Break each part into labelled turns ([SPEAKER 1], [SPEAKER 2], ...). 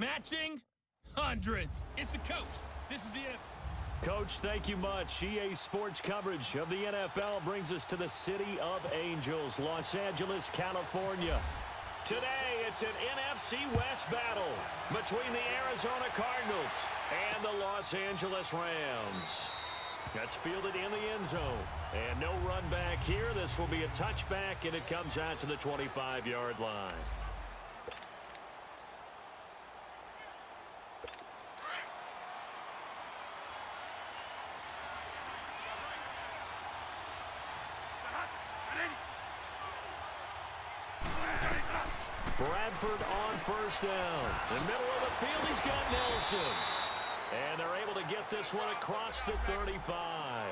[SPEAKER 1] Matching hundreds. It's the coach. This is the NFL.
[SPEAKER 2] Coach, thank you much. EA Sports coverage of the NFL brings us to the City of Angels, Los Angeles, California. Today, it's an NFC West battle between the Arizona Cardinals and the Los Angeles Rams. That's fielded in the end zone. And no run back here. This will be a touchback, and it comes out to the 25-yard line. Bradford on first down. In the middle of the field, he's got Nelson. And they're able to get this one across the 35.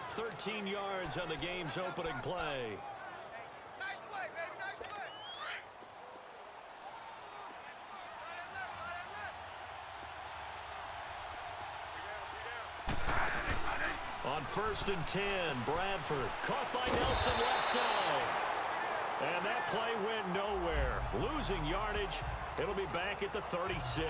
[SPEAKER 2] 13 yards on the game's opening play.
[SPEAKER 3] Nice play, baby. Nice play.
[SPEAKER 2] On first and 10, Bradford caught by Nelson left side. And that play went nowhere. Losing yardage. It'll be back at the 36.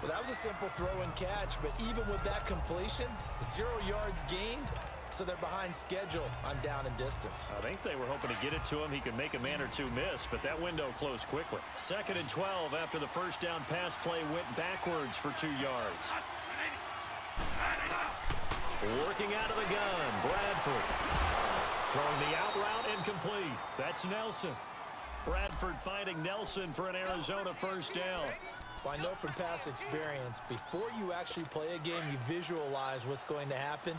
[SPEAKER 4] Well, that was a simple throw and catch, but even with that completion, 0 yards gained, so they're behind schedule on down and distance.
[SPEAKER 2] I think they were hoping to get it to him. He could make a man or two miss, but that window closed quickly. 2nd and 12 after the first down pass play went backwards for 2 yards. Working out of the gun, Bradford. Throwing the out route incomplete. That's Nelson. Bradford finding Nelson for an Arizona first down.
[SPEAKER 4] Well, I know from past experience, before you actually play a game, you visualize what's going to happen.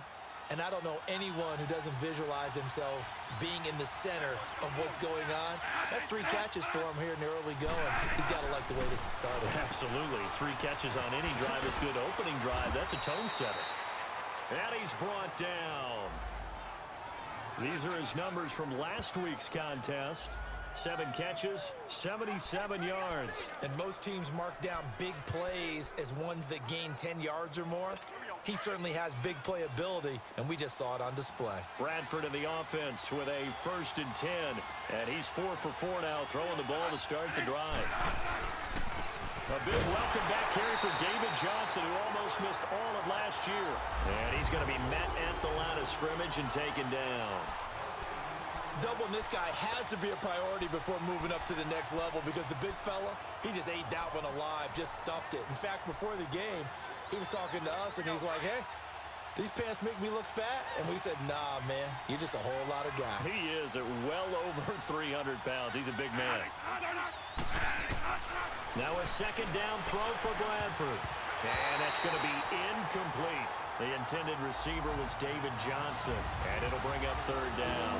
[SPEAKER 4] And I don't know anyone who doesn't visualize themselves being in the center of what's going on. That's 3 catches for him here in the early going. He's got to like the way this has started.
[SPEAKER 2] Absolutely. 3 catches on any drive is good. Opening drive, that's a tone setter. And he's brought down. These are his numbers from last week's contest. 7 catches, 77 yards.
[SPEAKER 4] And most teams mark down big plays as ones that gain 10 yards or more. He certainly has big playability, and we just saw it on display.
[SPEAKER 2] Bradford in the offense with a 1st and 10. And he's 4 for 4 now, throwing the ball to start the drive. A big welcome back carry for David Johnson, who almost missed all of last year. And he's going to be met at the line of scrimmage and taken down.
[SPEAKER 4] Doubling this guy has to be a priority before moving up to the next level, because the big fella, he just ate that one alive, just stuffed it. In fact, before the game, he was talking to us, and he's like, hey, these pants make me look fat? And we said, nah, man, you're just a whole lot of guy.
[SPEAKER 2] He is at well over 300 pounds. He's a big man. Now a 2nd down throw for Bradford. And that's going to be incomplete. The intended receiver was David Johnson. And it'll bring up 3rd down.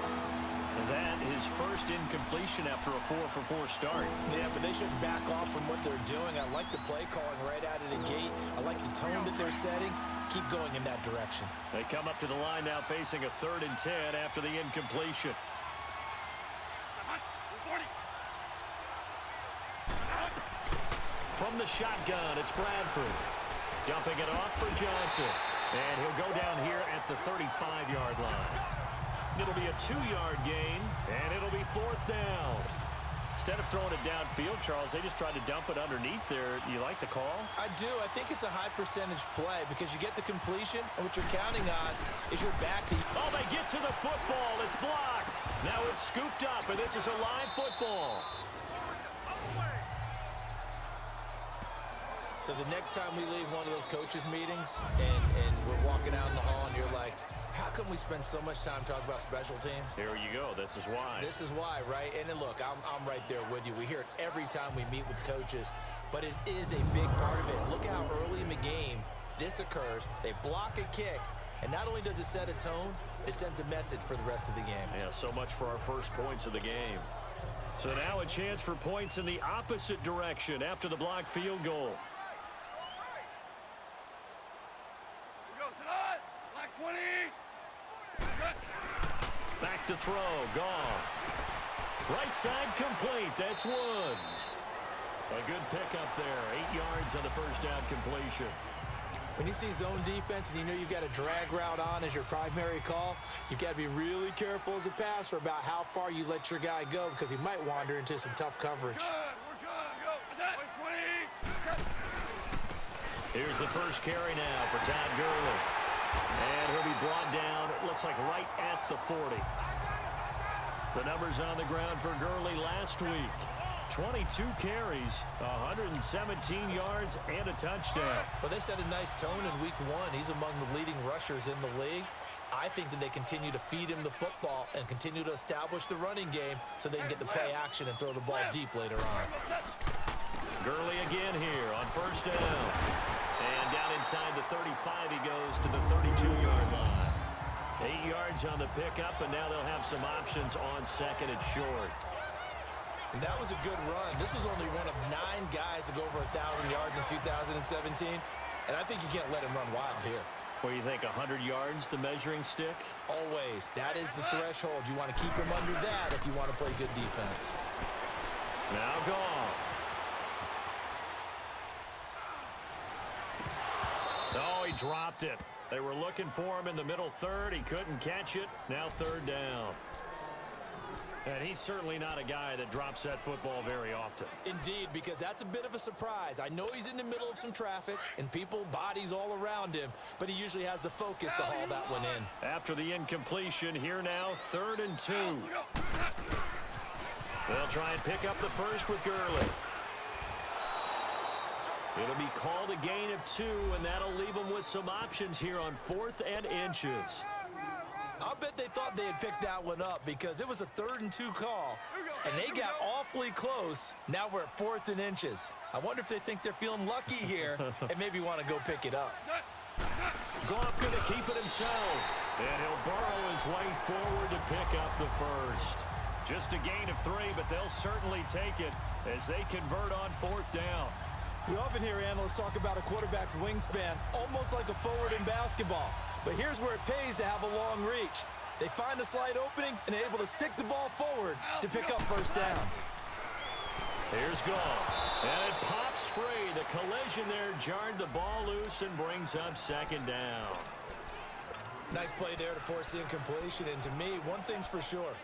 [SPEAKER 2] That is first incompletion after a 4 for 4 start.
[SPEAKER 4] Yeah, but they shouldn't back off from what they're doing. I like the play calling right out of the gate. I like the tone that they're setting. Keep going in that direction.
[SPEAKER 2] They come up to the line now facing a 3rd and 10 after the incompletion. From the shotgun, it's Bradford. Dumping it off for Johnson. And he'll go down here at the 35-yard line. It'll be a 2-yard gain, and it'll be 4th down. Instead of throwing it downfield, Charles, they just tried to dump it underneath there. You like the call?
[SPEAKER 4] I do. I think it's a high-percentage play because you get the completion, and what you're counting on is your back to...
[SPEAKER 2] Oh, they get to the football. It's blocked. Now it's scooped up, and this is a live football.
[SPEAKER 4] So the next time we leave one of those coaches' meetings and we're walking out in the hall and you're like, how come we spend so much time talking about special teams?
[SPEAKER 2] Here you go. This is why.
[SPEAKER 4] This is why, right? And then look, I'm right there with you. We hear it every time we meet with coaches, but it is a big part of it. Look how early in the game this occurs. They block a kick, and not only does it set a tone, it sends a message for the rest of the game.
[SPEAKER 2] Yeah, so much for our first points of the game. So now a chance for points in the opposite direction after the blocked field goal.
[SPEAKER 3] Black 20.
[SPEAKER 2] Back to throw. Goff. Right side complete. That's Woods. A good pickup there. 8 yards on the first down completion.
[SPEAKER 4] When you see zone defense and you know you've got a drag route on as your primary call, you've got to be really careful as a passer about how far you let your guy go because he might wander into some tough coverage.
[SPEAKER 3] We're good. Go. What's that? 20.
[SPEAKER 2] Here's the first carry now for Todd Gurley. And he'll be brought down, it looks like right at the 40. The numbers on the ground for Gurley last week. 22 carries, 117 yards, and a touchdown.
[SPEAKER 4] Well, they set a nice tone in week 1. He's among the leading rushers in the league. I think that they continue to feed him the football and continue to establish the running game so they can get the play action and throw the ball deep later on.
[SPEAKER 2] Gurley again here on first down. And down inside the 35, he goes to the 32-yard line. 8 yards on the pickup, and now they'll have some options on second and short.
[SPEAKER 4] And that was a good run. This was only one of 9 guys to go over 1,000 yards in 2017, and I think you can't let him run wild here.
[SPEAKER 2] What do you think, 100 yards, the measuring stick?
[SPEAKER 4] Always. That is the threshold. You want to keep him under that if you want to play good defense.
[SPEAKER 2] Now Goff. Oh, he dropped it. They were looking for him in the middle third. He couldn't catch it. Now third down. And he's certainly not a guy that drops that football very often.
[SPEAKER 4] Indeed, because that's a bit of a surprise. I know he's in the middle of some traffic and people, bodies all around him, but he usually has the focus to haul that one in.
[SPEAKER 2] After the incompletion, here now, 3rd and 2. They'll try and pick up the first with Gurley. It'll be called a gain of 2, and that'll leave them with some options here on 4th and inches.
[SPEAKER 4] I'll bet they thought they had picked that one up because it was a 3rd and 2 call, and they got awfully close. Now we're at 4th and inches. I wonder if they think they're feeling lucky here and maybe want to go pick it up.
[SPEAKER 2] Goff going to keep it himself, and he'll burrow his way forward to pick up the first. Just a gain of 3, but they'll certainly take it as they convert on 4th down.
[SPEAKER 4] We often hear analysts talk about a quarterback's wingspan, almost like a forward in basketball. But here's where it pays to have a long reach. They find a slight opening and are able to stick the ball forward to pick up first downs.
[SPEAKER 2] Here's Goff, and it pops free. The collision there jarred the ball loose and brings up 2nd down.
[SPEAKER 4] Nice play there to force the incompletion. And to me, one thing's for sure.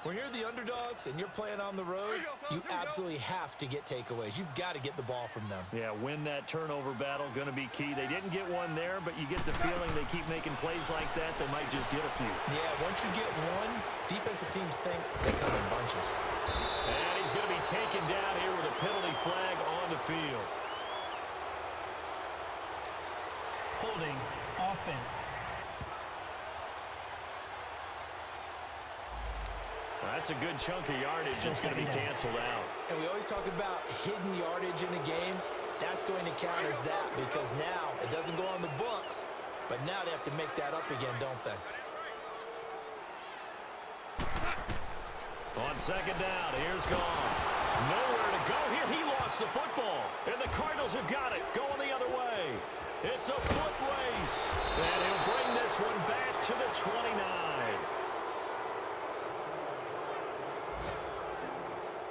[SPEAKER 4] When you're the underdogs and you're playing on the road, you absolutely have to get takeaways. You've got to get the ball from them.
[SPEAKER 2] Yeah, win that turnover battle, going to be key. They didn't get one there, but you get the feeling they keep making plays like that, they might just get a few.
[SPEAKER 4] Yeah, once you get one, defensive teams think they come in bunches.
[SPEAKER 2] And he's going to be taken down here with a penalty flag on the field.
[SPEAKER 5] Holding offense.
[SPEAKER 2] That's a good chunk of yardage that's going to be canceled out.
[SPEAKER 4] And we always talk about hidden yardage in a game. That's going to count as that because now it doesn't go on the books, but now they have to make that up again, don't they?
[SPEAKER 2] On 2nd down, here's Goff. Nowhere to go here. He lost the football, and the Cardinals have got it going the other way. It's a foot race, and he'll bring this one back to the 29.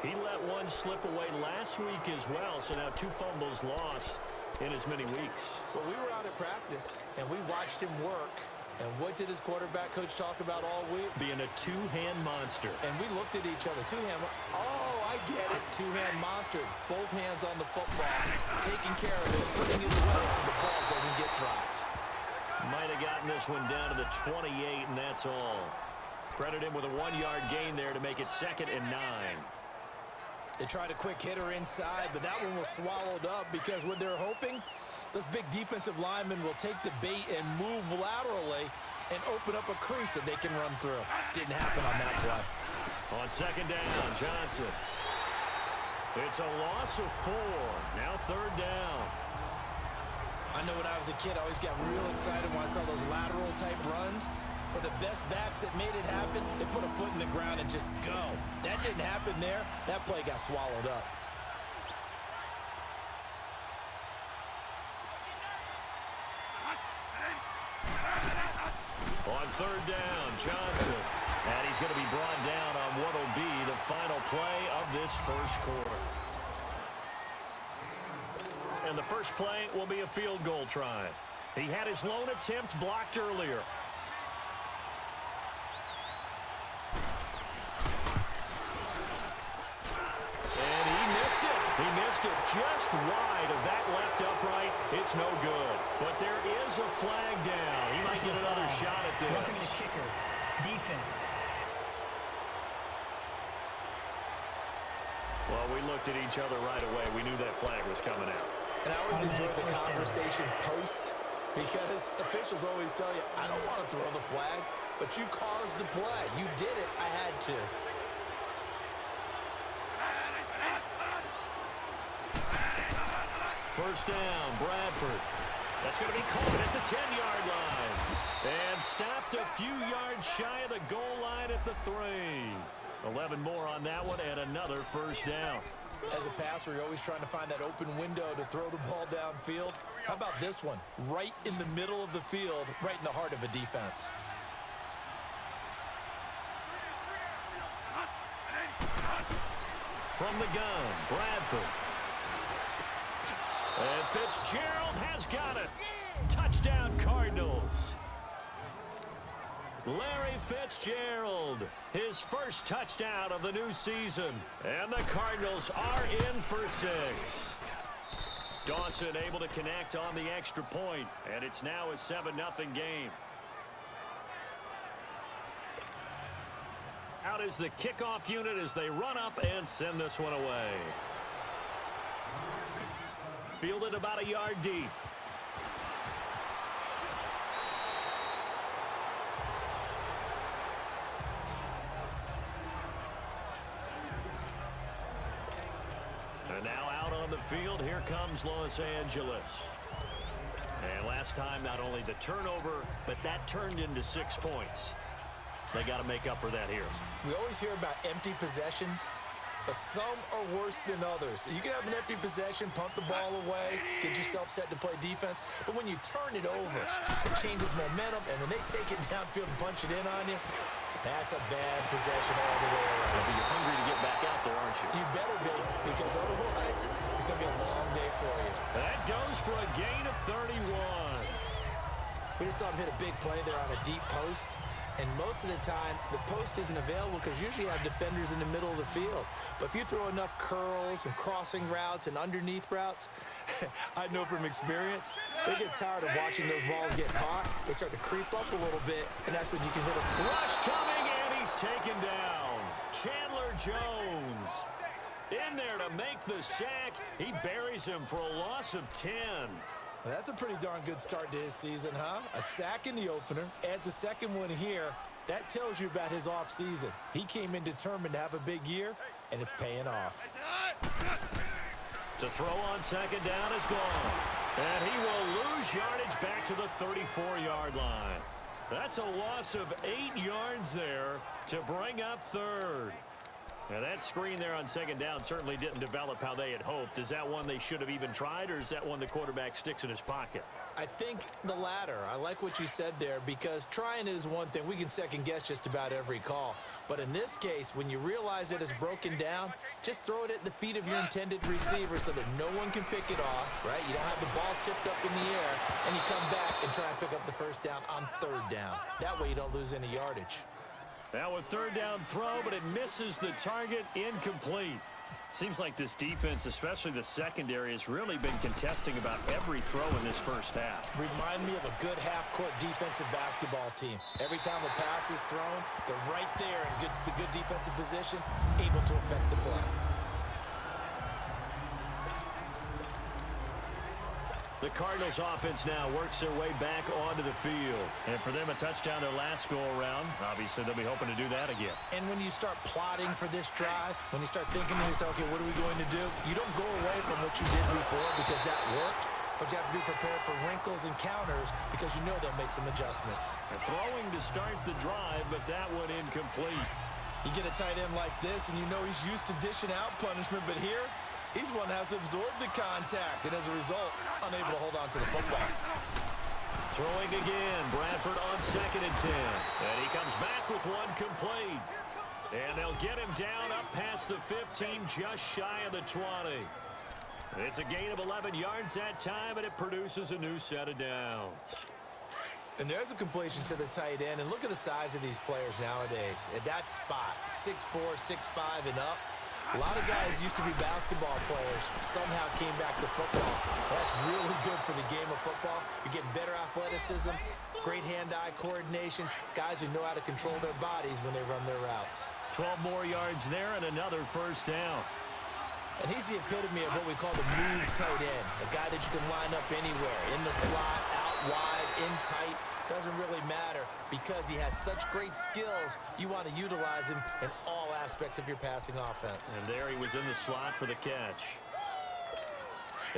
[SPEAKER 2] He let one slip away last week as well, so now 2 fumbles lost in as many weeks.
[SPEAKER 4] Well, we were out at practice, and we watched him work. And what did his quarterback coach talk about all week?
[SPEAKER 2] Being a 2-hand monster.
[SPEAKER 4] And we looked at each other. 2-hand. Oh, I get it. 2-hand monster. Both hands on the football. Taking care of it. Putting it away so the ball doesn't get dropped.
[SPEAKER 2] Might have gotten this one down to the 28, and that's all. Credit him with a 1-yard gain there to make it 2nd and 9.
[SPEAKER 4] They tried a quick hitter inside, but that one was swallowed up because what they're hoping, those big defensive linemen will take the bait and move laterally and open up a crease that they can run through. Didn't happen on that play.
[SPEAKER 2] On 2nd down, Johnson. It's a loss of 4. Now 3rd down.
[SPEAKER 4] I know when I was a kid, I always got real excited when I saw those lateral type runs. But the best backs that made it happen, they put a foot in the ground and just go. That didn't happen there. That play got swallowed up.
[SPEAKER 2] On 3rd down, Johnson. And he's going to be brought down on what will be the final play of this first quarter. And the first play will be a field goal try. He had his lone attempt blocked earlier. missed it just wide of that left upright. It's no good. But there is a flag down. He might get another shot at this.
[SPEAKER 5] Roughing the kicker. Defense.
[SPEAKER 2] Well, we looked at each other right away. We knew that flag was coming out.
[SPEAKER 4] And I always enjoy the conversation post, because officials always tell you, I don't want to throw the flag, but you caused the play. You did it. I had to.
[SPEAKER 2] First down, Bradford. That's going to be caught at the 10-yard line. And stopped a few yards shy of the goal line at the 3. 11 more on that one, and another first down.
[SPEAKER 4] As a passer, you're always trying to find that open window to throw the ball downfield. How about this one? Right in the middle of the field, right in the heart of a defense.
[SPEAKER 2] From the gun, Bradford. And Fitzgerald has got it. Touchdown, Cardinals. Larry Fitzgerald, his first touchdown of the new season. And the Cardinals are in for 6. Dawson able to connect on the extra point, and it's now a 7-0 game. Out is the kickoff unit as they run up and send this one away. Fielded about a yard deep. And now out on the field, here comes Los Angeles. And last time, not only the turnover, but that turned into 6 points. They got to make up for that here.
[SPEAKER 4] We always hear about empty possessions, but some are worse than others. You can have an empty possession, punt the ball away, get yourself set to play defense, but when you turn it over, it changes momentum, and when they take it downfield and punch it in on you, that's a bad possession all the way around.
[SPEAKER 2] You're hungry to get back out there, aren't you?
[SPEAKER 4] You better be, because otherwise it's going to be a long day for you.
[SPEAKER 2] That goes for a gain of 31.
[SPEAKER 4] We just saw him hit a big play there on a deep post. And most of the time, the post isn't available because usually you have defenders in the middle of the field. But if you throw enough curls and crossing routes and underneath routes, I know from experience, they get tired of watching those balls get caught. They start to creep up a little bit, and that's when you can hit a
[SPEAKER 2] rush coming, and he's taken down. Chandler Jones in there to make the sack. He buries him for a loss of 10.
[SPEAKER 4] Well, that's a pretty darn good start to his season, huh? A sack in the opener, adds a second one here. That tells you about his offseason. He came in determined to have a big year, and it's paying off.
[SPEAKER 2] To throw on second down is gone. And he will lose yardage back to the 34-yard line. That's a loss of 8 yards there to bring up third. Now, that screen there on second down certainly didn't develop how they had hoped. Is that one they should have even tried, or is that one the quarterback sticks in his pocket?
[SPEAKER 4] I think the latter. I like what you said there, because trying it is one thing. We can second-guess just about every call. But in this case, when you realize that it's broken down, just throw it at the feet of your intended receiver so that no one can pick it off, right? You don't have the ball tipped up in the air, and you come back and try and pick up the first down on third down. That way you don't lose any yardage.
[SPEAKER 2] Now a third down throw, but it misses the target, incomplete. Seems like this defense, especially the secondary, has really been contesting about every throw in this first half.
[SPEAKER 4] Remind me of a good half-court defensive basketball team. Every time a pass is thrown, they're right there in good defensive position, able to affect the play.
[SPEAKER 2] The Cardinals offense now works their way back onto the field. And for them, a touchdown their last go-around. Obviously, they'll be hoping to do that again.
[SPEAKER 4] And when you start plotting for this drive, when you start thinking to yourself, okay, what are we going to do? You don't go away from what you did before because that worked, but you have to be prepared for wrinkles and counters because you know they'll make some adjustments.
[SPEAKER 2] Throwing to start the drive, but that one incomplete.
[SPEAKER 4] You get a tight end like this, and you know he's used to dishing out punishment, but here, he's one that has to absorb the contact, and as a result, unable to hold on to the football.
[SPEAKER 2] Throwing again, Bradford on 2nd and 10. And he comes back with one complete. And they'll get him down up past the 15, just shy of the 20. It's a gain of 11 yards that time, and it produces a new set of downs.
[SPEAKER 4] And there's a completion to the tight end, and look at the size of these players nowadays. At that spot, 6'4", 6'5", and up. A lot of guys used to be basketball players, somehow came back to football. That's really good for the game of football. You're getting better athleticism, great hand-eye coordination, guys who know how to control their bodies when they run their routes.
[SPEAKER 2] 12 more yards there and another first down.
[SPEAKER 4] And he's the epitome of what we call the move tight end, a guy that you can line up anywhere, in the slot, out wide, in tight. Doesn't really matter because he has such great skills. You want to utilize him in all aspects of your passing offense.
[SPEAKER 2] And there he was in the slot for the catch.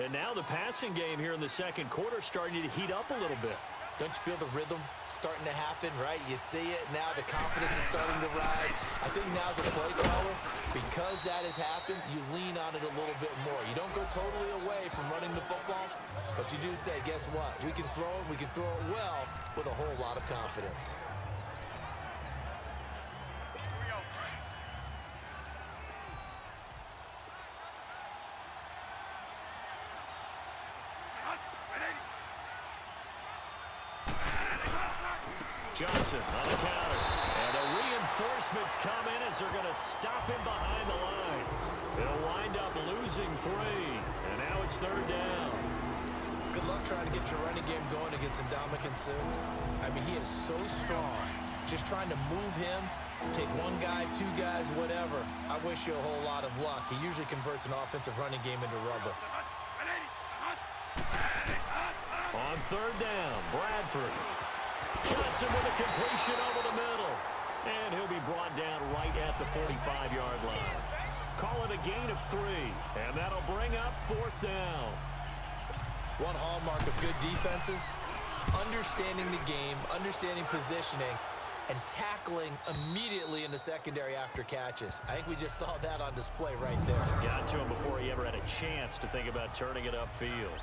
[SPEAKER 2] And now the passing game here in the second quarter starting to heat up a little bit.
[SPEAKER 4] Don't you feel the rhythm starting to happen, right? You see it now. The confidence is starting to rise. I think now as a play caller, because that has happened, you lean on it a little bit more. You don't go totally away from running the football, but you do say, guess what? We can throw it. We can throw it well with a whole lot of confidence.
[SPEAKER 2] Johnson on the counter. And the reinforcements come in as they're going to stop him behind the line. They'll wind up losing 3. And now it's third down.
[SPEAKER 4] Good luck trying to get your running game going against Ndamukong Suh. I mean, he is so strong. Just trying to move him, take one guy, 2 guys, whatever. I wish you a whole lot of luck. He usually converts an offensive running game into rubber.
[SPEAKER 2] On third down, Bradford. Johnson with a completion over the middle. And he'll be brought down right at the 45-yard line. Call it a gain of 3. And that'll bring up fourth down.
[SPEAKER 4] One hallmark of good defenses is understanding the game, understanding positioning, and tackling immediately in the secondary after catches. I think we just saw that on display right there.
[SPEAKER 2] Got to him before he ever had a chance to think about turning it upfield.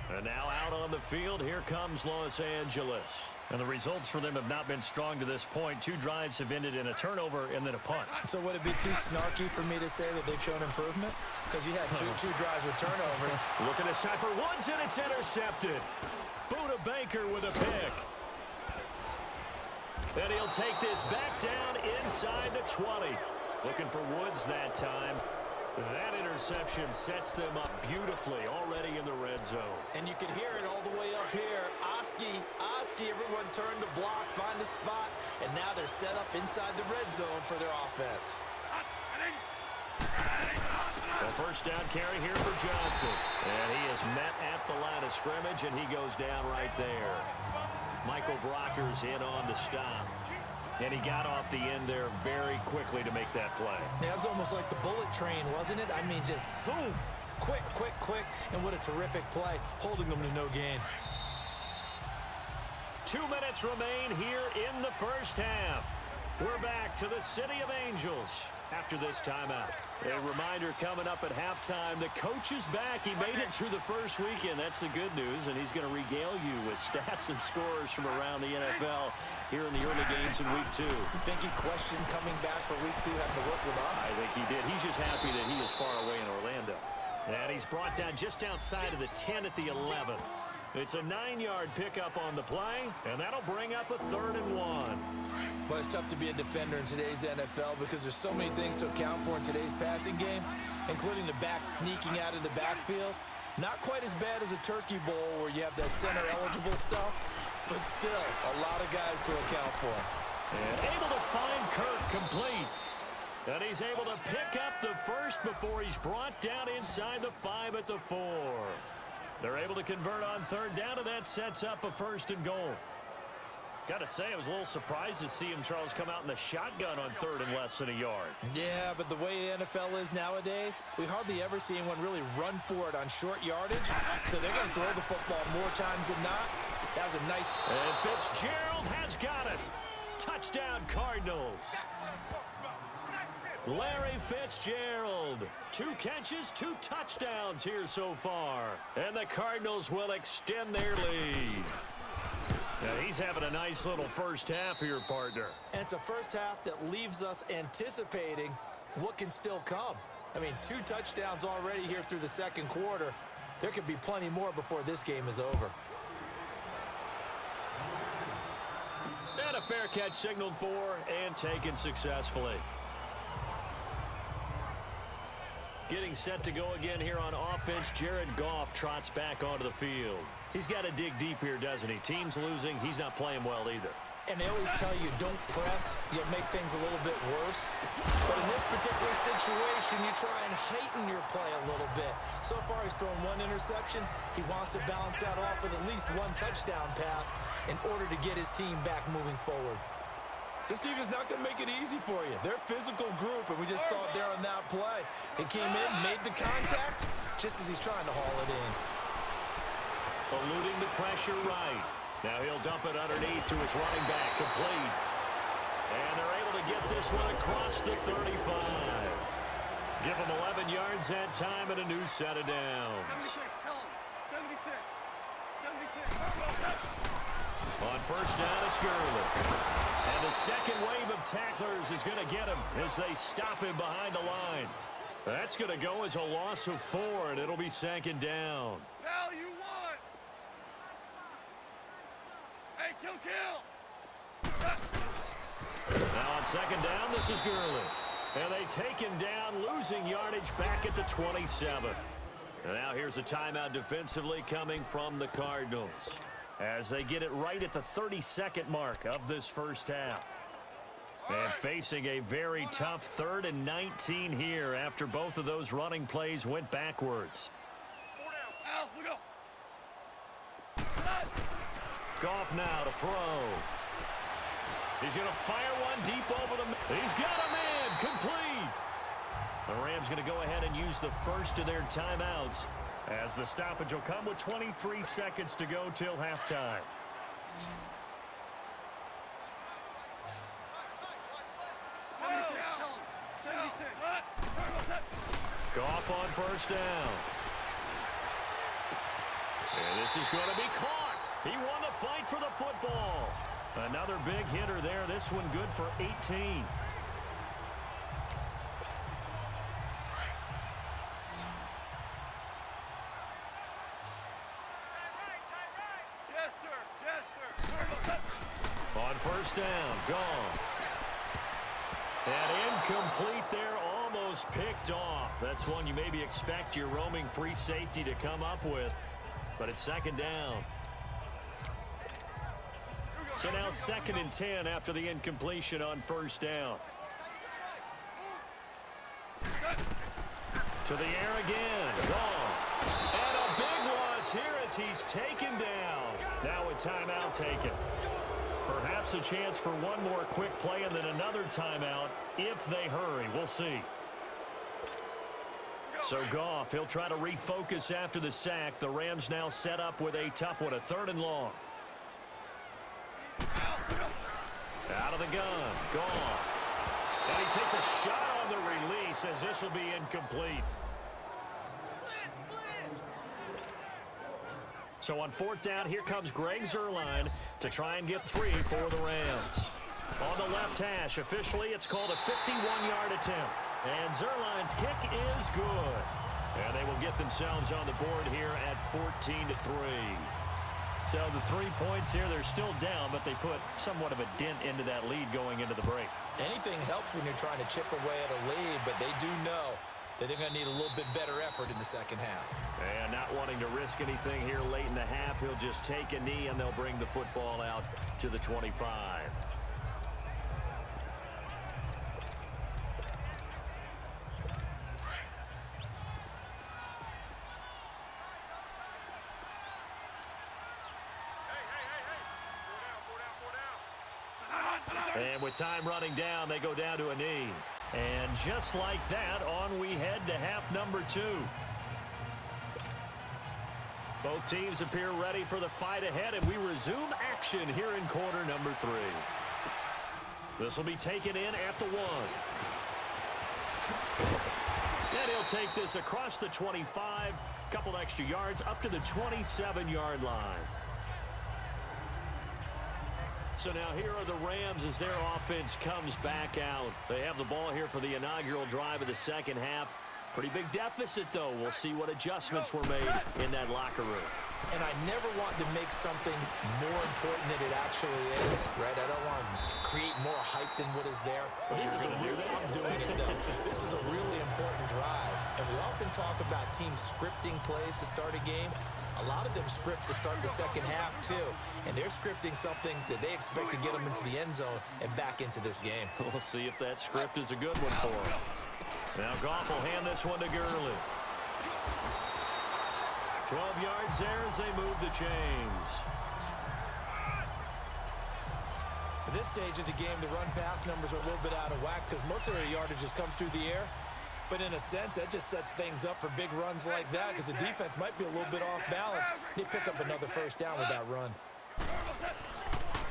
[SPEAKER 2] And now out on the field, here comes Los Angeles. And the results for them have not been strong to this point. 2 drives have ended in a turnover and then a punt.
[SPEAKER 4] So would it be too snarky for me to say that they've shown improvement? Because you had two drives with turnovers.
[SPEAKER 2] Looking this time for Woods, and it's intercepted. Buda Baker with a pick. And he'll take this back down inside the 20. Looking for Woods that time. That interception sets them up beautifully already in the red zone.
[SPEAKER 4] And you can hear it all the way up here. Oski, everyone turned to block, find a spot, and now they're set up inside the red zone for their offense.
[SPEAKER 2] A first down carry here for Johnson. And he is met at the line of scrimmage, and he goes down right there. Michael Brocker's in on the stop. And he got off the end there very quickly to make that play.
[SPEAKER 4] Yeah, it was almost like the bullet train, wasn't it? I mean, just zoom. Quick. And what a terrific play, holding them to no gain.
[SPEAKER 2] 2 minutes remain here in the first half. We're back to the City of Angels after this timeout. A reminder coming up at halftime, the coach is back. He made it through the first weekend. That's the good news, and he's going to regale you with stats and scores from around the NFL here in the early games in Week 2.
[SPEAKER 4] You think he questioned coming back for Week 2 having to work with us?
[SPEAKER 2] I think he did. He's just happy that he is far away in Orlando. And he's brought down just outside of the 10 at the 11. It's a 9-yard pickup on the play, and that'll bring up a 3rd and 1.
[SPEAKER 4] But it's tough to be a defender in today's NFL because there's so many things to account for in today's passing game, including the back sneaking out of the backfield. Not quite as bad as a turkey bowl where you have that center-eligible stuff, but still a lot of guys to account for.
[SPEAKER 2] And able to find Kirk complete. And he's able to pick up the first before he's brought down inside the 5 at the 4. They're able to convert on 3rd down, and that sets up a 1st and goal. Got to say, I was a little surprised to see him, Charles, come out in the shotgun on 3rd and less than a yard.
[SPEAKER 4] Yeah, but the way the NFL is nowadays, we hardly ever see anyone really run for it on short yardage. So they're going to throw the football more times than not. That was a nice...
[SPEAKER 2] And Fitzgerald has got it. Touchdown, Cardinals. Larry Fitzgerald. 2 catches, 2 touchdowns here so far. And the Cardinals will extend their lead. Now he's having a nice little first half here, partner.
[SPEAKER 4] And it's a first half that leaves us anticipating what can still come. I mean, 2 touchdowns already here through the second quarter. There could be plenty more before this game is over.
[SPEAKER 2] And a fair catch signaled for and taken successfully. Getting set to go again here on offense, Jared Goff trots back onto the field. He's got to dig deep here, doesn't he? Team's losing. He's not playing well either.
[SPEAKER 4] And they always tell you, don't press. You'll make things a little bit worse. But in this particular situation, you try and heighten your play a little bit. So far, he's thrown one interception. He wants to balance that off with at least one touchdown pass in order to get his team back moving forward. This defense is not going to make it easy for you. They're a physical group, and we just saw it there on that play. He came in, made the contact, just as he's trying to haul it in.
[SPEAKER 2] Eluding the pressure right. Now he'll dump it underneath to his running back, complete. And they're able to get this one across the 35. Give him 11 yards that time and a new set of downs.
[SPEAKER 3] 76, tell him. 76. 76.
[SPEAKER 2] On first down, it's Gurley. And the second wave of tacklers is going to get him as they stop him behind the line. That's going to go as a loss of 4, and it'll be second down.
[SPEAKER 3] Value one. Hey, kill.
[SPEAKER 2] Now on second down, this is Gurley. And they take him down, losing yardage back at the 27. And now here's a timeout defensively coming from the Cardinals, as they get it right at the 32nd mark of this first half. And facing a very tough 3rd and 19 here after both of those running plays went backwards.
[SPEAKER 3] Al, look up.
[SPEAKER 2] Goff now to throw. He's going to fire one deep over the... He's got him in, complete. The Rams going to go ahead and use the first of their timeouts, as the stoppage will come with 23 seconds to go till halftime. Goff on first down. And this is going to be caught. He won the fight for the football. Another big hitter there. This one good for 18. On first down, gone. And incomplete there, almost picked off. That's one you maybe expect your roaming free safety to come up with, but it's second down. So now 2nd and 10 after the incompletion on first down. To the air again, Goff. And a big loss here as he's taken down. Now a timeout taken. Perhaps a chance for one more quick play and then another timeout if they hurry. We'll see. So Goff, he'll try to refocus after the sack. The Rams now set up with a tough one, a 3rd and long. Out of the gun, Goff. And he takes a shot on the release as this will be incomplete. So on 4th down, here comes Greg Zuerlein to try and get 3 for the Rams. On the left hash, officially it's called a 51-yard attempt. And Zuerlein's kick is good. And they will get themselves on the board here at 14-3. So the 3 points here, they're still down, but they put somewhat of a dent into that lead going into the break.
[SPEAKER 4] Anything helps when you're trying to chip away at a lead, but they do know that they're going to need a little bit better effort in the second half.
[SPEAKER 2] And not wanting to risk anything here late in the half, he'll just take a knee and they'll bring the football out to the 25. And with time running down, they go down to a knee. And just like that, on we head to half number 2. Both teams appear ready for the fight ahead, and we resume action here in quarter number 3. This will be taken in at the 1. And he'll take this across the 25, couple extra yards up to the 27-yard line. So now here are the Rams as their offense comes back out. They have the ball here for the inaugural drive of the second half. Pretty big deficit, though. We'll see what adjustments were made in that locker room.
[SPEAKER 4] And I never want to make something more important than it actually is, right? I don't want to create more hype than what is there. But this is a real, I'm doing it though. This is a really important drive. And we often talk about teams scripting plays to start a game. A lot of them script to start the second half too. And they're scripting something that they expect to get them into the end zone and back into this game.
[SPEAKER 2] We'll see if that script is a good one for them. Now Goff will hand this one to Gurley. 12 yards there as they move the chains.
[SPEAKER 4] At this stage of the game, the run-pass numbers are a little bit out of whack because most of their yardage has come through the air. But in a sense, that just sets things up for big runs like that because the defense might be a little bit off balance. They pick up another first down with that run.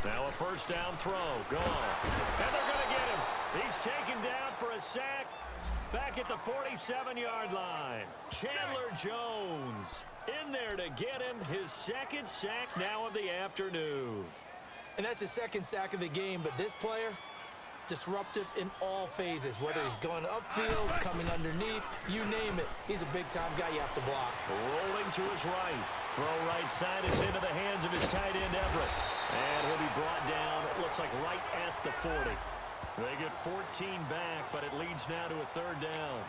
[SPEAKER 2] Now a first down throw. Gone. And they're going to get him. He's taken down for a sack back at the 47-yard line. Chandler Jones in there to get him his second sack now of the afternoon.
[SPEAKER 4] And that's his second sack of the game, but this player, disruptive in all phases, whether he's going upfield, coming underneath, you name it. He's a big-time guy you have to block.
[SPEAKER 2] Rolling to his right. Throw right side is into the hands of his tight end, Everett. And he'll be brought down, it looks like right at the 40. They get 14 back, but it leads now to a third down.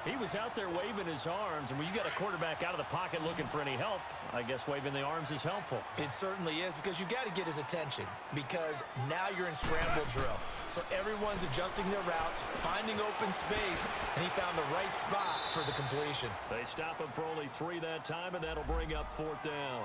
[SPEAKER 2] He was out there waving his arms, and when you got a quarterback out of the pocket looking for any help, I guess waving the arms is helpful.
[SPEAKER 4] It certainly is, because you got to get his attention, because now you're in scramble drill. So everyone's adjusting their routes, finding open space, and he found the right spot for the completion.
[SPEAKER 2] They stop him for only 3 that time, and that'll bring up fourth down.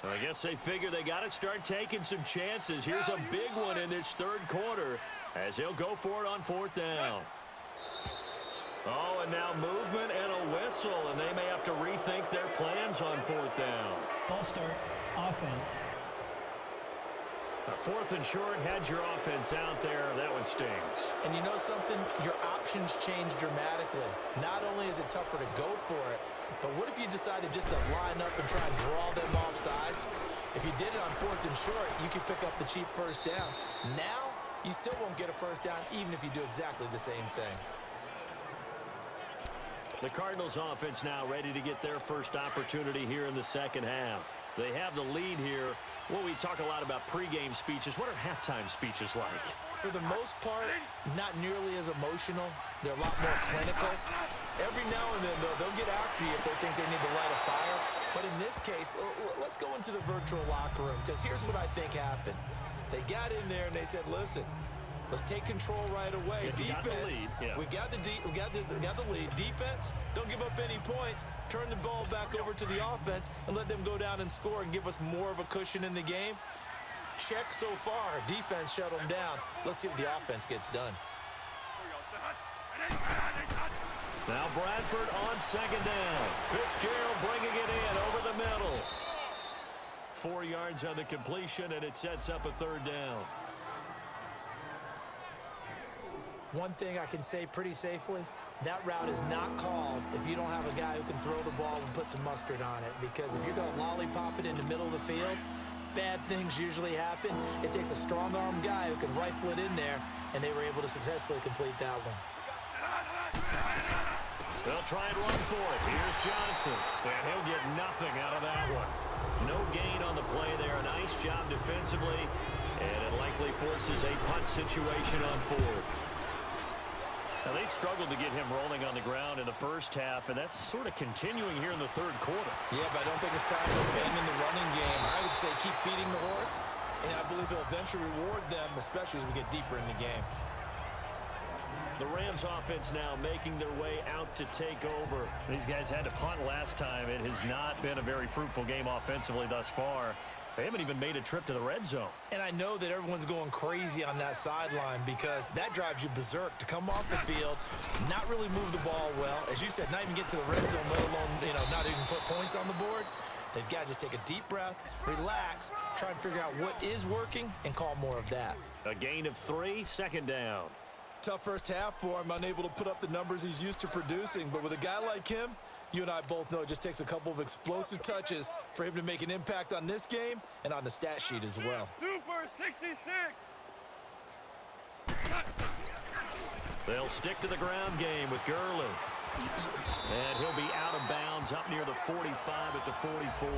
[SPEAKER 2] I guess they figure they got to start taking some chances. Here's a big one in this third quarter as he'll go for it on fourth down. Oh, and now movement and a whistle, and they may have to rethink their plans on fourth down.
[SPEAKER 5] False start, offense.
[SPEAKER 2] A fourth and short, had your offense out there. That one stings.
[SPEAKER 4] And you know something? Your options change dramatically. Not only is it tougher to go for it, but what if you decided just to line up and try and draw them off sides? If you did it on fourth and short, you could pick up the cheap first down. Now, you still won't get a first down even if you do exactly the same thing.
[SPEAKER 2] The Cardinals offense now ready to get their first opportunity here in the second half. They have the lead here. Well, we talk a lot about pregame speeches. What are halftime speeches like?
[SPEAKER 4] For the most part, not nearly as emotional. They're a lot more clinical. Every now and then, though, they'll get after you if they think they need to light a fire. But in this case, let's go into the virtual locker room, because here's what I think happened. They got in there and they said, listen, let's take control right away. Defense, we got the lead. Defense, don't give up any points. Turn the ball back over to the offense and let them go down and score and give us more of a cushion in the game. Check so far. Defense shut them down. Let's see if the offense gets done.
[SPEAKER 2] Now Bradford on second down. Fitzgerald bringing it in over the middle. 4 yards on the completion, and it sets up a third down.
[SPEAKER 4] One thing I can say pretty safely, that route is not called if you don't have a guy who can throw the ball and put some mustard on it. Because if you're going to lollipop it in the middle of the field, bad things usually happen. It takes a strong-arm guy who can rifle it in there, and they were able to successfully complete that one.
[SPEAKER 2] They'll try and run for it. Here's Johnson, and he'll get nothing out of that one. No gain on the play there. A nice job defensively, and it likely forces a punt situation on fourth. Now, they struggled to get him rolling on the ground in the first half, and that's sort of continuing here in the third quarter.
[SPEAKER 4] Yeah, but I don't think it's time to abandon the running game. I would say keep feeding the horse, and I believe he'll eventually reward them, especially as we get deeper in the game.
[SPEAKER 2] The Rams offense now making their way out to take over. These guys had to punt last time. It has not been a very fruitful game offensively thus far. They haven't even made a trip to the red zone. And I know that everyone's going crazy on that sideline because that drives you berserk to come off the field, not really move the ball well. As you said, not even get to the red zone, let alone, not even put points on the board. They've got to just take a deep breath, relax, try and figure out what is working, and call more of that. A gain of 3, second down.
[SPEAKER 4] Tough first half for him, unable to put up the numbers he's used to producing. But with a guy like him, you and I both know it just takes a couple of explosive touches for him to make an impact on this game and on the stat sheet as well.
[SPEAKER 3] Super 66.
[SPEAKER 2] They'll stick to the ground game with Gurley. And he'll be out of bounds up near the 45 at the 44.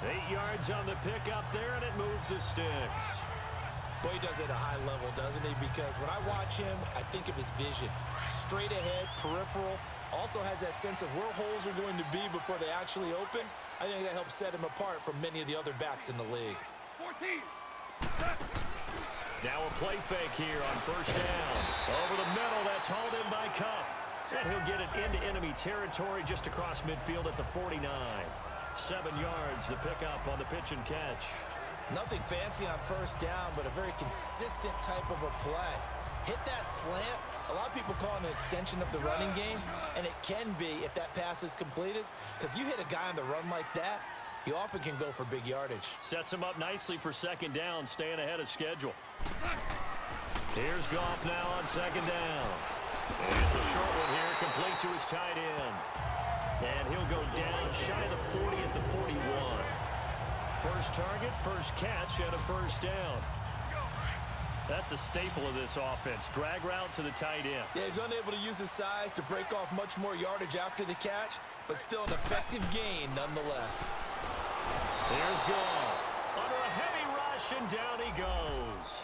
[SPEAKER 2] 8 yards on the pickup there, and it moves the sticks.
[SPEAKER 4] Boy, he does it at a high level, doesn't he? Because when I watch him, I think of his vision. Straight ahead, peripheral. Also has that sense of where holes are going to be before they actually open. I think that helps set him apart from many of the other backs in the league.
[SPEAKER 3] 14.
[SPEAKER 2] Now a play fake here on first down. Over the middle, that's hauled in by Cup. And he'll get it into enemy territory just across midfield at the 49. 7 yards, the pickup on the pitch and catch.
[SPEAKER 4] Nothing fancy on first down, but a very consistent type of a play. Hit that slant. A lot of people call it an extension of the running game, and it can be if that pass is completed, because you hit a guy on the run like that, you often can go for big yardage.
[SPEAKER 2] Sets him up nicely for second down, staying ahead of schedule. Here's Goff now on second down. It's a short one here, complete to his tight end. And he'll go down shy of the 40 at the 41. First target, first catch, and a first down. That's a staple of this offense. Drag route to the tight end.
[SPEAKER 4] Yeah, he's unable to use his size to break off much more yardage after the catch, but still an effective gain nonetheless.
[SPEAKER 2] Here's Goff. Under a heavy rush, and down he goes.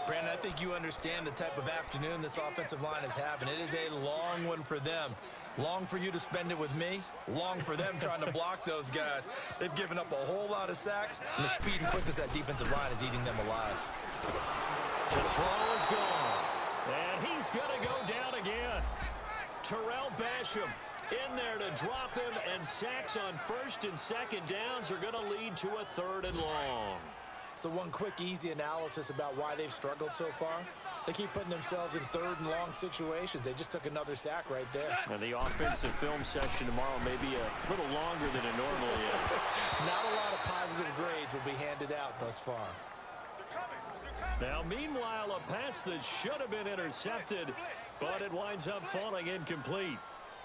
[SPEAKER 4] Brandon, I think you understand the type of afternoon this offensive line is having. It is a long one for them. Long for you to spend it with me. Long for them trying to block those guys. They've given up a whole lot of sacks, and the speed and quickness of that defensive line is eating them alive.
[SPEAKER 2] To throw is Goff. And he's going to go down again. Terrell Basham in there to drop him, and sacks on first and second downs are going to lead to a third and long.
[SPEAKER 4] So one quick, easy analysis about why they've struggled so far. They keep putting themselves in third and long situations. They just took another sack right there.
[SPEAKER 2] And the offensive film session tomorrow may be a little longer than it normally is.
[SPEAKER 4] Not a lot of positive grades will be handed out thus far.
[SPEAKER 2] Now, meanwhile, a pass that should have been intercepted, but it winds up falling incomplete.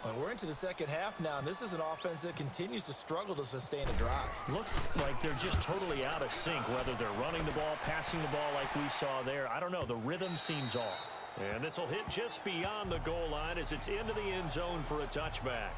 [SPEAKER 4] Well, we're into the second half now, and this is an offense that continues to struggle to sustain a drive.
[SPEAKER 2] Looks like they're just totally out of sync, whether they're running the ball, passing the ball like we saw there. I don't know. The rhythm seems off. And this will hit just beyond the goal line as it's into the end zone for a touchback.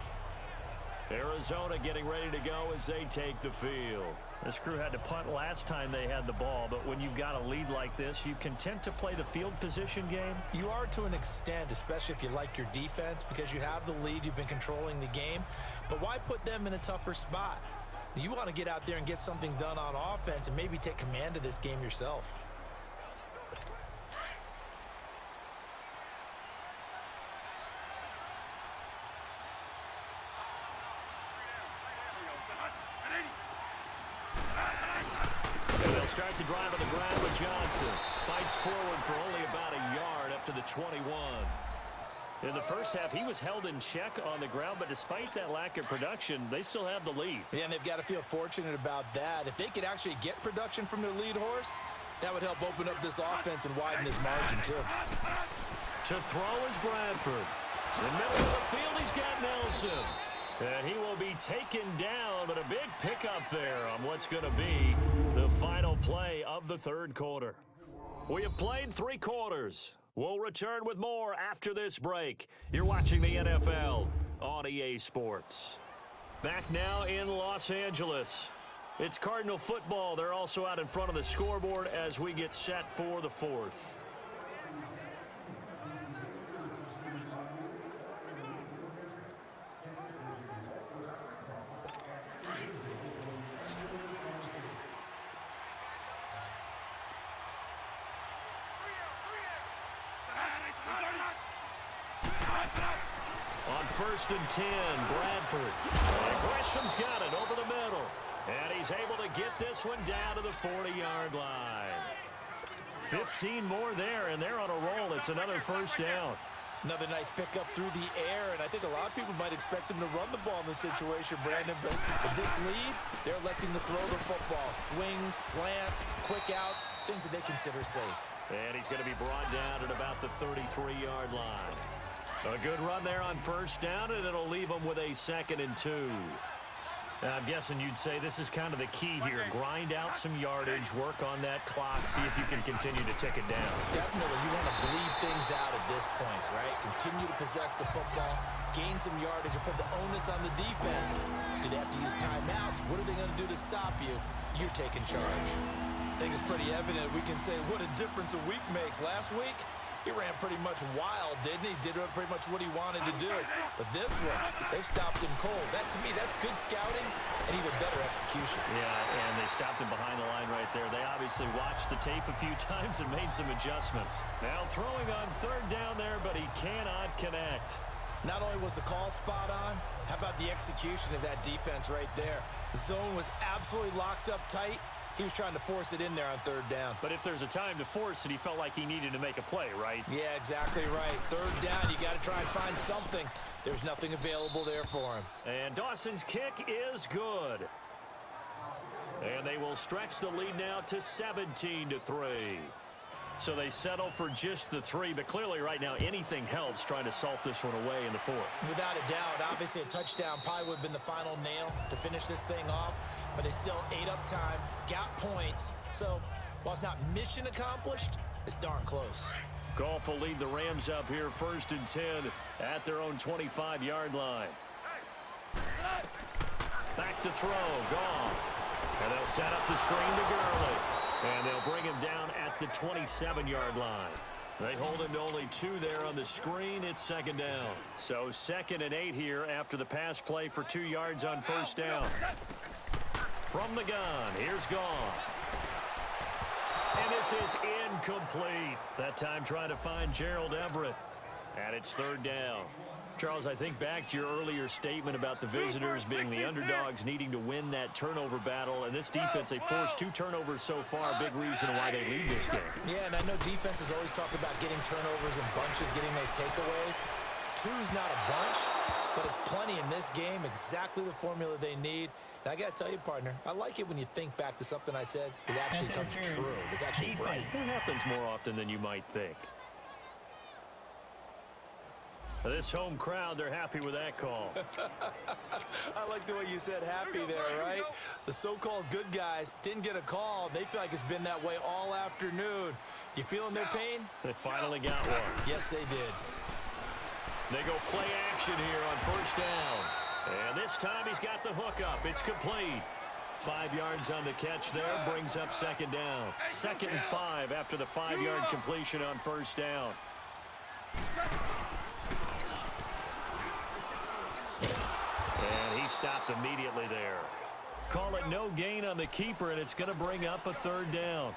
[SPEAKER 2] Arizona getting ready to go as they take the field. This crew had to punt last time they had the ball, but when you've got a lead like this, you content to play the field position game?
[SPEAKER 4] You are to an extent, especially if you like your defense, because you have the lead, you've been controlling the game. But why put them in a tougher spot? You want to get out there and get something done on offense and maybe take command of this game yourself.
[SPEAKER 2] Start the drive on the ground with Johnson. Fights forward for only about a yard up to the 21. In the first half, he was held in check on the ground, but despite that lack of production, they still have the lead.
[SPEAKER 4] Yeah, and they've got to feel fortunate about that. If they could actually get production from their lead horse, that would help open up this offense and widen this margin, too.
[SPEAKER 2] To throw is Bradford. In the middle of the field, he's got Nelson. And he will be taken down, but a big pickup there on what's going to be the final play of the third quarter. We have played 3 quarters. We'll return with more after this break. You're watching the NFL on EA Sports. Back now in Los Angeles. It's Cardinal football. They're also out in front of the scoreboard as we get set for the fourth. On first and 10, Bradford. Gresham's got it over the middle. And he's able to get this one down to the 40-yard line. 15 more there, and they're on a roll. It's another first down.
[SPEAKER 4] Another nice pickup through the air, and I think a lot of people might expect them to run the ball in this situation, Brandon, but with this lead, they're electing to throw the football. Swings, slants, quick outs, things that they consider safe.
[SPEAKER 2] And he's going to be brought down at about the 33-yard line. A good run there on first down, and it'll leave them with a 2nd and 2. I'm guessing you'd say this is kind of the key here. Grind out some yardage, work on that clock, see if you can continue to tick it down.
[SPEAKER 4] Definitely, you want to bleed things out at this point, right? Continue to possess the football, gain some yardage, and put the onus on the defense. Do they have to use timeouts? What are they going to do to stop you? You're taking charge. I think it's pretty evident we can say what a difference a week makes. Last week, he ran pretty much wild, didn't he? Did pretty much what he wanted to do. But this one, they stopped him cold. That, to me, that's good scouting and even better execution.
[SPEAKER 2] Yeah, and they stopped him behind the line right there. They obviously watched the tape a few times and made some adjustments. Now throwing on third down there, but he cannot connect.
[SPEAKER 4] Not only was the call spot on, how about the execution of that defense right there? The zone was absolutely locked up tight. He was trying to force it in there on third down.
[SPEAKER 2] But if there's a time to force it, he felt like he needed to make a play, right?
[SPEAKER 4] Yeah, exactly right. Third down, you got to try and find something. There's nothing available there for him.
[SPEAKER 2] And Dawson's kick is good. And they will stretch the lead now to 17-3. So they settle for just the 3, but clearly right now anything helps trying to salt this one away in the 4th.
[SPEAKER 4] Without a doubt, obviously a touchdown probably would have been the final nail to finish this thing off, but they still ate up time, got points. So while it's not mission accomplished, it's darn close.
[SPEAKER 2] Goff will lead the Rams up here 1st and 10 at their own 25-yard line. Back to throw, Goff. And they'll set up the screen to Gurley. And they'll bring him down at the 27-yard line. They hold him to only 2 there on the screen. It's 2nd down. So 2nd and 8 here after the pass play for 2 yards on 1st down. From the gun, here's Goff. And this is incomplete. That time trying to find Gerald Everett. And it's 3rd down. Charles, I think back to your earlier statement about the visitors being the underdogs needing to win that turnover battle. And this defense, they forced 2 turnovers so far, a big reason why they lead this game.
[SPEAKER 4] Yeah, and I know defenses always talk about getting turnovers in bunches, getting those takeaways. 2's not a bunch, but it's plenty in this game, exactly the formula they need. And I got to tell you, partner, I like it when you think back to something I said that actually comes true. It's actually right.
[SPEAKER 2] It happens more often than you might think. This home crowd, they're happy with that call.
[SPEAKER 4] I like the way you said happy there, right? The so-called good guys didn't get a call. They feel like it's been that way all afternoon. You feeling their pain?
[SPEAKER 2] They finally got one.
[SPEAKER 4] Yes, they did.
[SPEAKER 2] They go play action here on 1st down. And this time he's got the hook up. It's complete. 5 yards on the catch there, brings up 2nd down. 2nd and 5 after the 5-yard completion on 1st down. And he stopped immediately there. Call it no gain on the keeper, and it's going to bring up a 3rd down.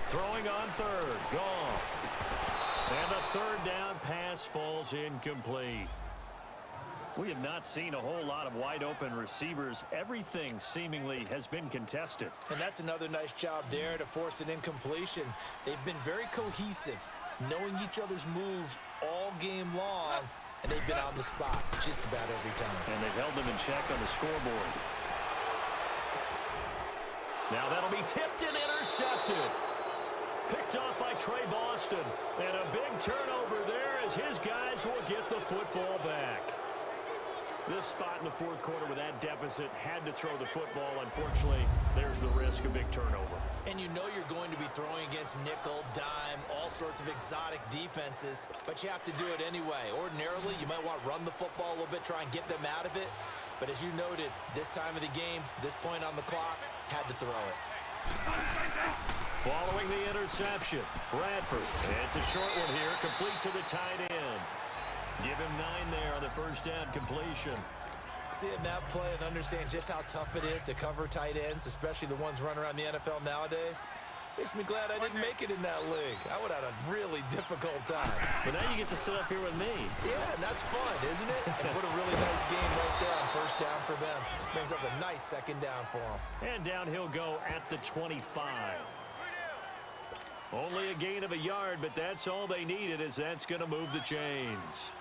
[SPEAKER 2] Throwing on 3rd, Goff. And the 3rd down pass falls incomplete. We have not seen a whole lot of wide-open receivers. Everything seemingly has been contested.
[SPEAKER 4] And that's another nice job there to force an incompletion. They've been very cohesive, knowing each other's moves all game long, and they've been on the spot just about every time.
[SPEAKER 2] And they've held them in check on the scoreboard. Now that'll be tipped and intercepted. Picked off by Trey Boston. And a big turnover there as his guys will get the football back. This spot in the 4th quarter with that deficit had to throw the football. Unfortunately, there's the risk of big turnover.
[SPEAKER 4] And you know you're going to be throwing against nickel, dime, all sorts of exotic defenses, but you have to do it anyway. Ordinarily, you might want to run the football a little bit, try and get them out of it. But as you noted, this time of the game, this point on the clock, had to throw it.
[SPEAKER 2] Following the interception, Bradford. It's a short one here, complete to the tight end. Give him 9 there on the 1st down completion.
[SPEAKER 4] Seeing that play and understand just how tough it is to cover tight ends, especially the ones running around the NFL nowadays, makes me glad I didn't make it in that league. I would have had a really difficult time.
[SPEAKER 2] But now you get to sit up here with me.
[SPEAKER 4] Yeah, and that's fun, isn't it? And put a really nice game right there on 1st down for them. Brings up a nice 2nd down for them.
[SPEAKER 2] And down he'll go at the 25. Only a gain of a yard, but that's all they needed, as that's going to move the chains.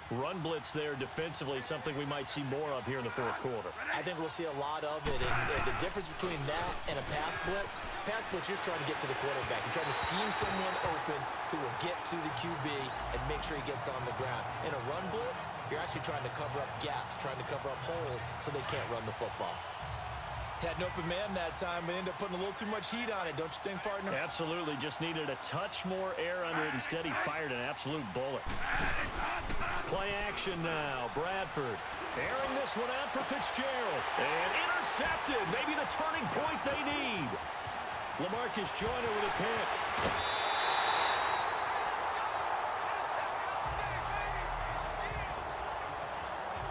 [SPEAKER 2] Run blitz there defensively, something we might see more of here in the fourth quarter.
[SPEAKER 4] I think we'll see a lot of it. And the difference between that and a pass blitz, you're just trying to get to the quarterback. You're trying to scheme someone open who will get to the QB and make sure he gets on the ground. In a run blitz, you're actually trying to cover up gaps, trying to cover up holes so they can't run the football. Had an open man that time, but ended up putting a little too much heat on it, don't you think, partner?
[SPEAKER 2] Absolutely. Just needed a touch more air under it. Instead, he fired an absolute bullet. Play action now. Bradford airing this one out for Fitzgerald. And intercepted. Maybe the turning point they need. LaMarcus Joyner with a pick.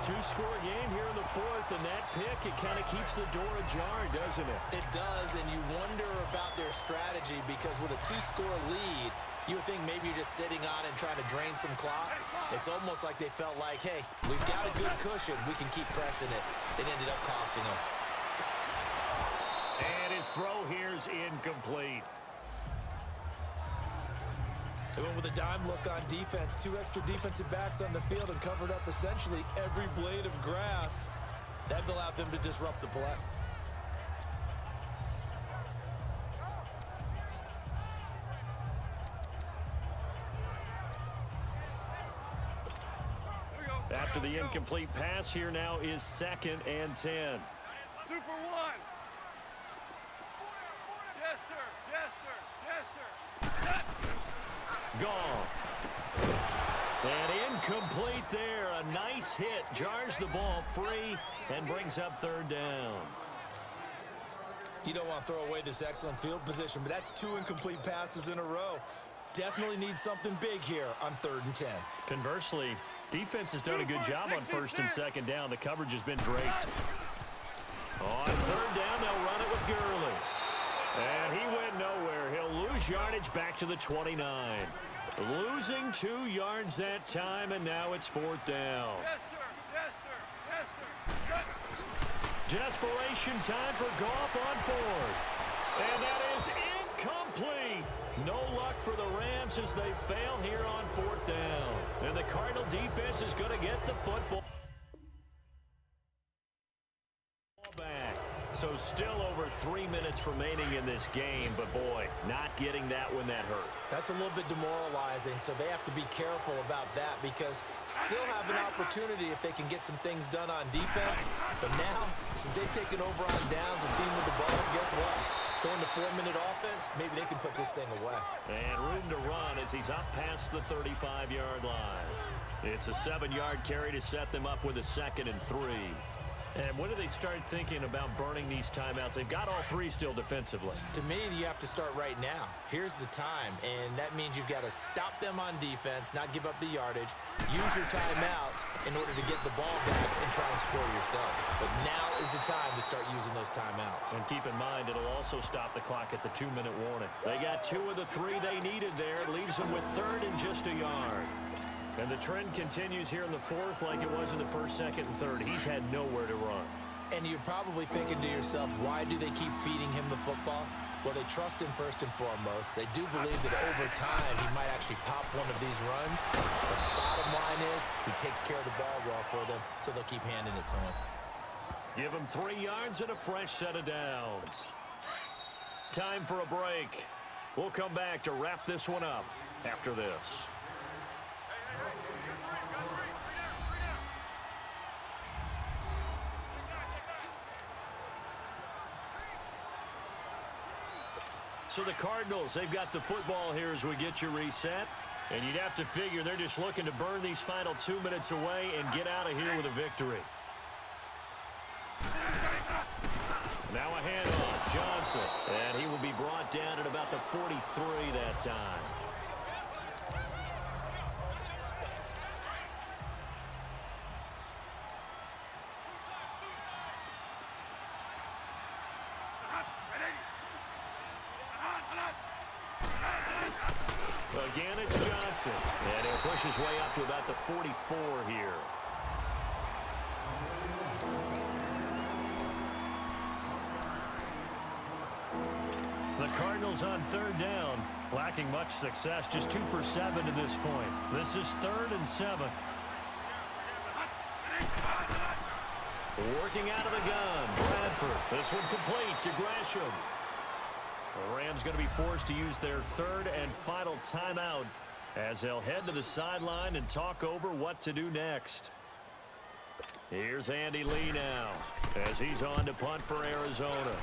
[SPEAKER 2] Two-score game here in the fourth, and that pick, it kind of keeps the door ajar, doesn't it?
[SPEAKER 4] It does, and you wonder about their strategy because with a two-score lead, you would think maybe you're just sitting on it and trying to drain some clock. It's almost like they felt like, hey, we've got a good cushion. We can keep pressing it. It ended up costing them.
[SPEAKER 2] And his throw here is incomplete.
[SPEAKER 4] They went with a dime look on defense. 2 extra defensive backs on the field and covered up essentially every blade of grass. That allowed them to disrupt the play.
[SPEAKER 2] After the incomplete pass, here now is 2nd and 10.
[SPEAKER 3] Super one. Jester.
[SPEAKER 2] Goff. And incomplete there. A nice hit. Jars the ball free and brings up 3rd down.
[SPEAKER 4] You don't want to throw away this excellent field position, but that's 2 incomplete passes in a row. Definitely need something big here on 3rd and 10.
[SPEAKER 2] Conversely, defense has done a good job on 1st and 2nd down. The coverage has been draped. On 3rd down, they'll run it with Gurley. And he went nowhere. He'll lose yardage back to the 29. Losing 2 yards that time, and now it's 4th down. Desperation time for Goff on 4th. And that is incomplete. No luck for the Rams as they fail here on 4th down. And the Cardinal defense is going to get the football back. So still over 3 minutes remaining in this game, but boy, not getting that when that hurt.
[SPEAKER 4] That's a little bit demoralizing, so they have to be careful about that because still have an opportunity if they can get some things done on defense. But now, since they've taken over on downs, a team with the ball, guess what? Going to 4-minute offense, maybe they can put this thing away.
[SPEAKER 2] And room to run as he's up past the 35-yard line. It's a 7-yard carry to set them up with a 2nd and 3. And when do they start thinking about burning these timeouts? They've got all 3 still defensively.
[SPEAKER 4] To me, you have to start right now. Here's the time, and that means you've got to stop them on defense, not give up the yardage, use your timeouts in order to get the ball back and try and score yourself. But now is the time to start using those timeouts.
[SPEAKER 2] And keep in mind, it'll also stop the clock at the 2-minute warning. They got 2 of the 3 they needed there. It leaves them with 3rd and just a yard. And the trend continues here in the 4th like it was in the 1st, 2nd, and 3rd. He's had nowhere to run.
[SPEAKER 4] And you're probably thinking to yourself, why do they keep feeding him the football? Well, they trust him first and foremost. They do believe that over time he might actually pop one of these runs. But the bottom line is he takes care of the ball well for them, so they'll keep handing it to him.
[SPEAKER 2] Give him 3 yards and a fresh set of downs. Time for a break. We'll come back to wrap this one up after this. So the Cardinals, they've got the football here as we get you reset. And you'd have to figure they're just looking to burn these final 2 minutes away and get out of here with a victory. Now a handoff, Johnson. And he will be brought down at about the 43 that time. Again, it's Johnson. And he'll push his way up to about the 44 here. The Cardinals on 3rd down, lacking much success, just 2 for 7 to this point. This is 3rd and 7. Working out of the gun, Bradford. This one complete to Gresham. The Rams going to be forced to use their third and final timeout as they'll head to the sideline and talk over what to do next. Here's Andy Lee now as he's on to punt for Arizona.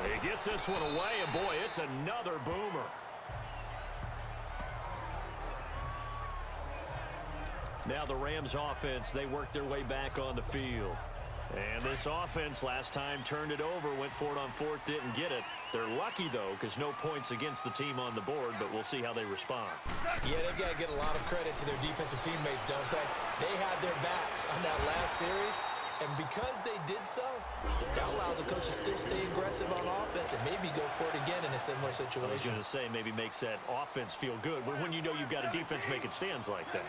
[SPEAKER 2] He gets this one away, and boy, it's another boomer. Now the Rams offense, they work their way back on the field. And this offense last time turned it over, went for it on fourth, didn't get it. They're lucky, though, because no points against the team on the board, but we'll see how they respond.
[SPEAKER 4] Yeah, they've got to get a lot of credit to their defensive teammates, don't they? They had their backs on that last series, and because they did so, that allows the coach to still stay aggressive on offense and maybe go for it again in a similar situation.
[SPEAKER 2] I was going to say, maybe makes that offense feel good, but when you know you've got a defense making stands like that.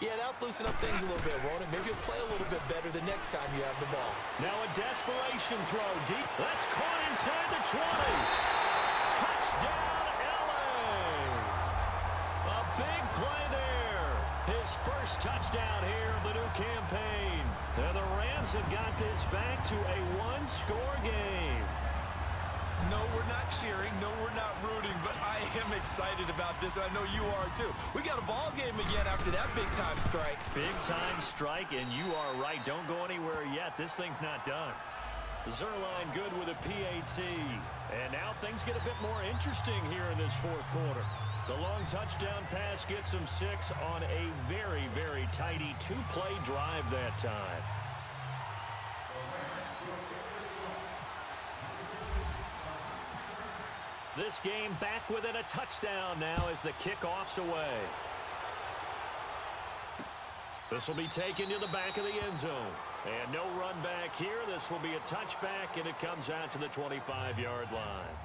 [SPEAKER 4] Yeah, that'll loosen up things a little bit, won't it? Maybe you'll play a little bit better the next time you have the ball.
[SPEAKER 2] Now a desperation throw deep. That's caught inside the 20. Touchdown, LA. A big play there. His first touchdown here of the new campaign. And the Rams have got this back to a one-score game.
[SPEAKER 4] No, we're not cheering. No, we're not rooting, but I am excited about this, and I know you are too. We got a ball game again after that big-time strike.
[SPEAKER 2] Big-time strike, and you are right. Don't go anywhere yet. This thing's not done. Zerline good with a PAT. And now things get a bit more interesting here in this fourth quarter. The long touchdown pass gets him 6 on a very, very tidy two-play drive that time. This game back within a touchdown now as the kickoff's away. This will be taken to the back of the end zone. And no run back here. This will be a touchback, and it comes out to the 25-yard line.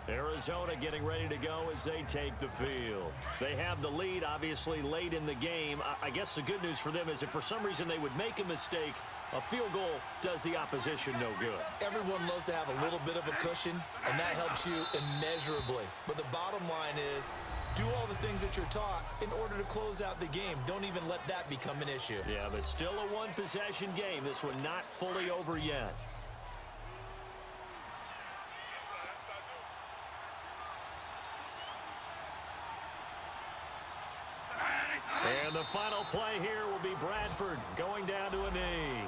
[SPEAKER 2] Arizona getting ready to go as they take the field. They have the lead, obviously, late in the game. I guess the good news for them is if for some reason they would make a mistake, a field goal does the opposition no good.
[SPEAKER 4] Everyone loves to have a little bit of a cushion, and that helps you immeasurably. But the bottom line is, do all the things that you're taught in order to close out the game. Don't even let that become an issue.
[SPEAKER 2] Yeah, but still a one-possession game. This one not fully over yet. And the final play here will be Bradford going down to a knee.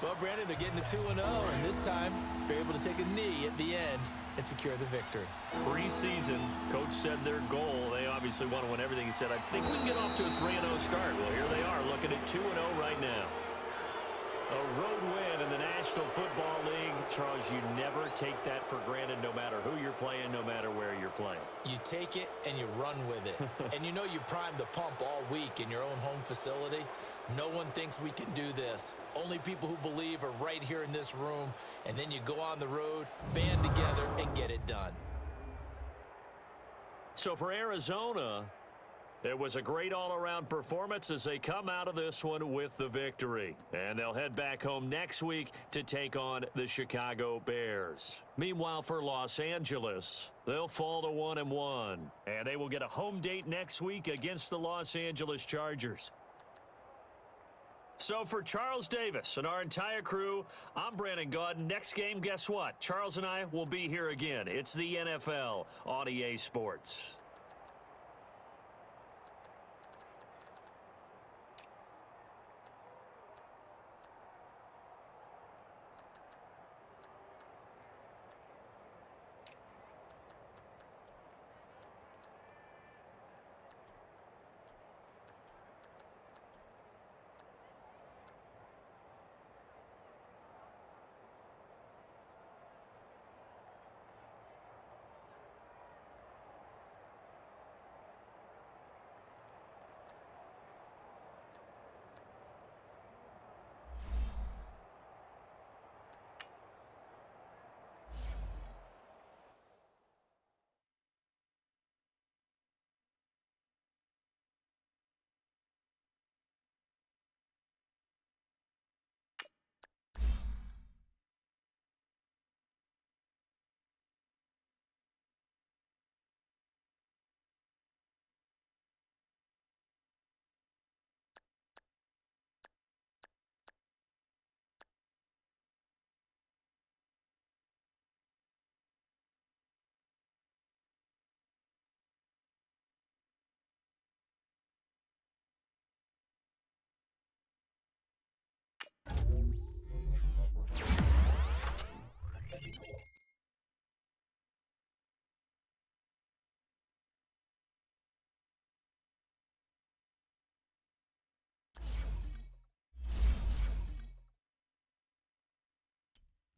[SPEAKER 4] Well, Brandon, they're getting to 2-0, and this time they're able to take a knee at the end and secure the victory.
[SPEAKER 2] Preseason, coach said their goal, they obviously want to win everything. He said, I think we can get off to a 3-0 start. Well, here they are looking at 2-0 right now. A road win in the National Football League. Charles, you never take that for granted no matter who you're playing, no matter where you're playing.
[SPEAKER 4] You take it and you run with it. And you know you primed the pump all week in your own home facility. No one thinks we can do this. Only people who believe are right here in this room. And then you go on the road, band together, and get it done.
[SPEAKER 2] So for Arizona, it was a great all-around performance as they come out of this one with the victory. And they'll head back home next week to take on the Chicago Bears. Meanwhile, for Los Angeles, they'll fall to 1-1. And they will get a home date next week against the Los Angeles Chargers. So for Charles Davis and our entire crew, I'm Brandon Gaudin. Next game, guess what? Charles and I will be here again. It's the NFL on EA Sports.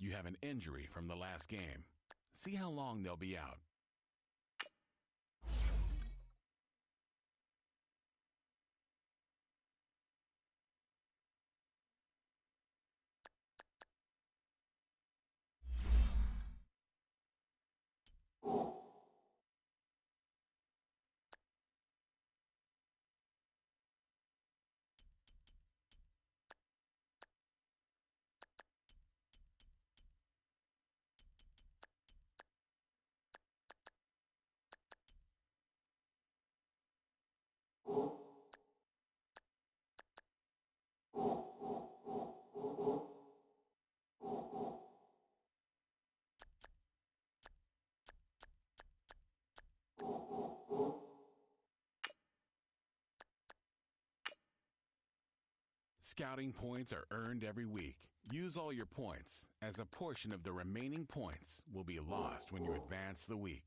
[SPEAKER 6] You have an injury from the last game. See how long they'll be out. Scouting points are earned every week. Use all your points, as a portion of the remaining points will be lost when you advance the week.